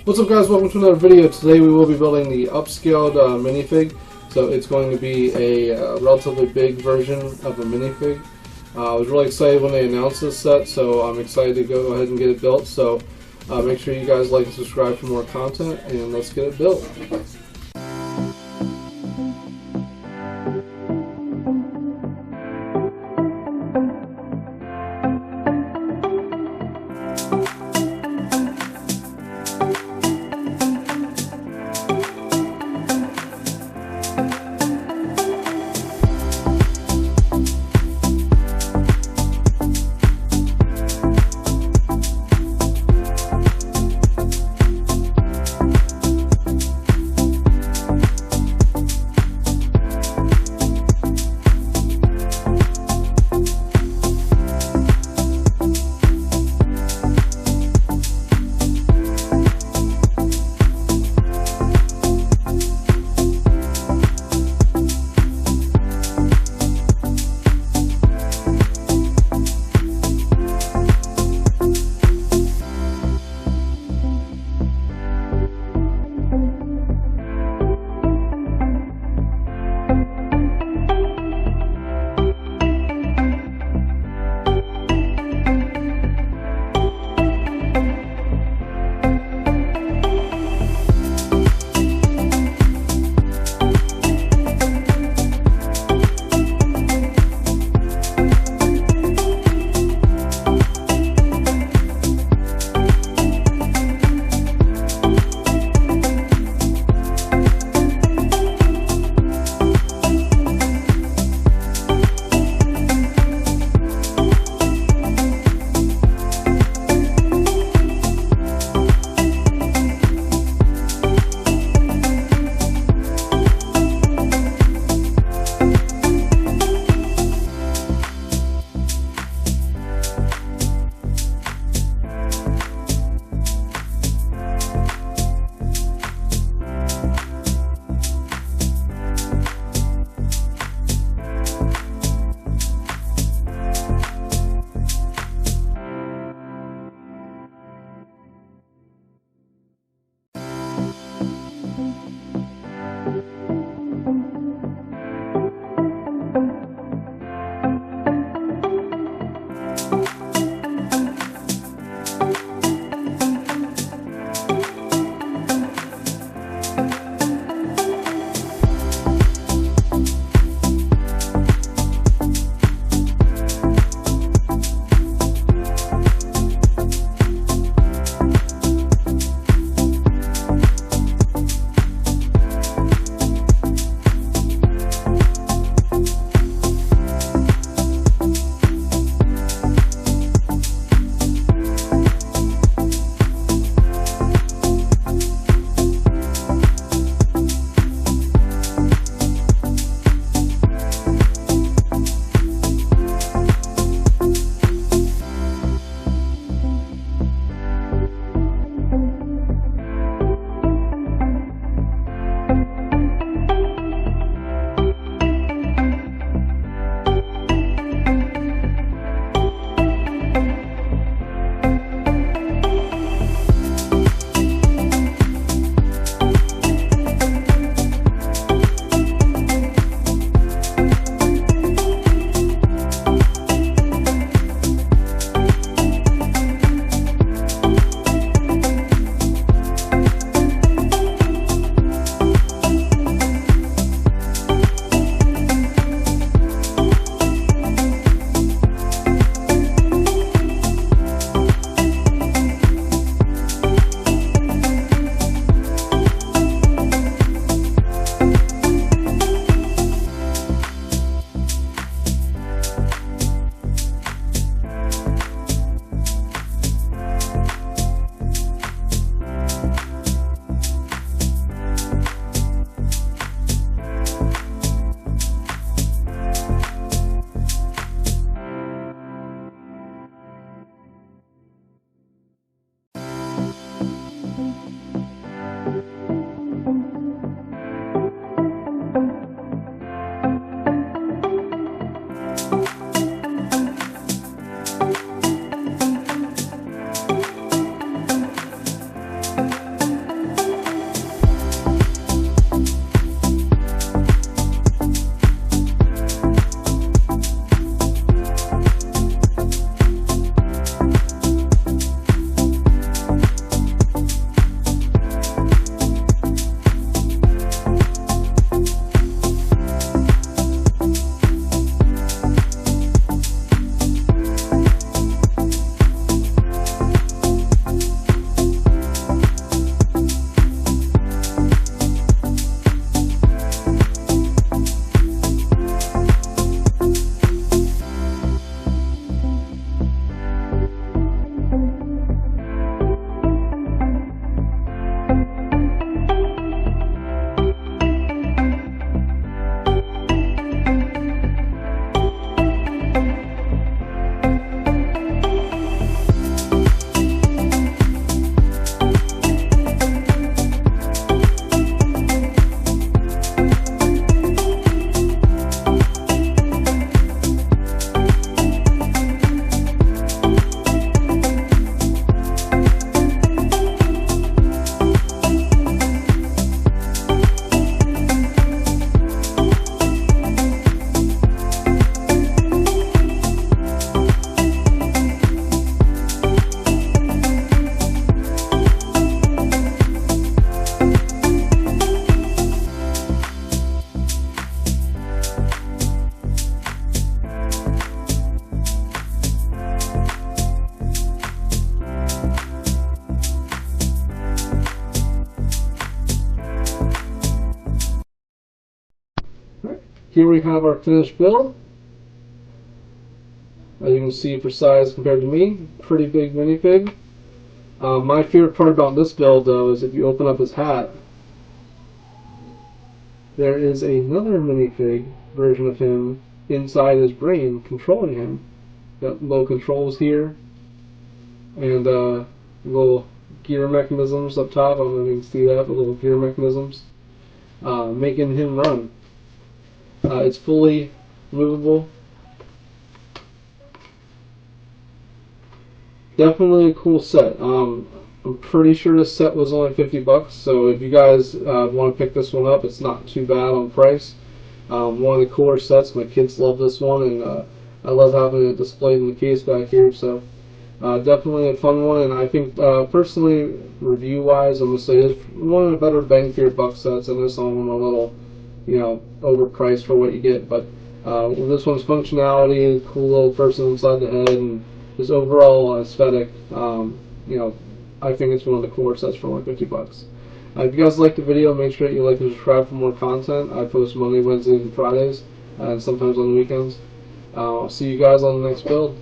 What's up, guys? Welcome to another video. Today we will be building the upscaled minifig. So it's going to be a relatively big version of a minifig. I was really excited when they announced this set, so I'm excited to go ahead and get it built. So make sure you guys like and subscribe for more content, and let's get it built. here we have our finished build. As you can see, for size compared to me, pretty big minifig. My favorite part about this build, though, is if you open up his hat, there is another minifig version of him inside his brain controlling him. Got little controls here, and little gear mechanisms up top. I don't know if you can see that, but little gear mechanisms making him run. It's fully movable. Definitely a cool set. I'm pretty sure this set was only $50, so if you guys want to pick this one up, it's not too bad on price. One of the cooler sets. My kids love this one, and I love having it displayed in the case back here. So definitely a fun one, and I think personally, review-wise, I'm gonna say it's one of the better bang for your buck sets, and this one a little, overpriced for what you get. But this one's functionality, cool little person inside the head, and just overall aesthetic, I think it's one of the cooler sets for only $50. If you guys liked the video, make sure that you like and subscribe for more content. I post Monday, Wednesdays, and Fridays, and sometimes on the weekends. I'll see you guys on the next build.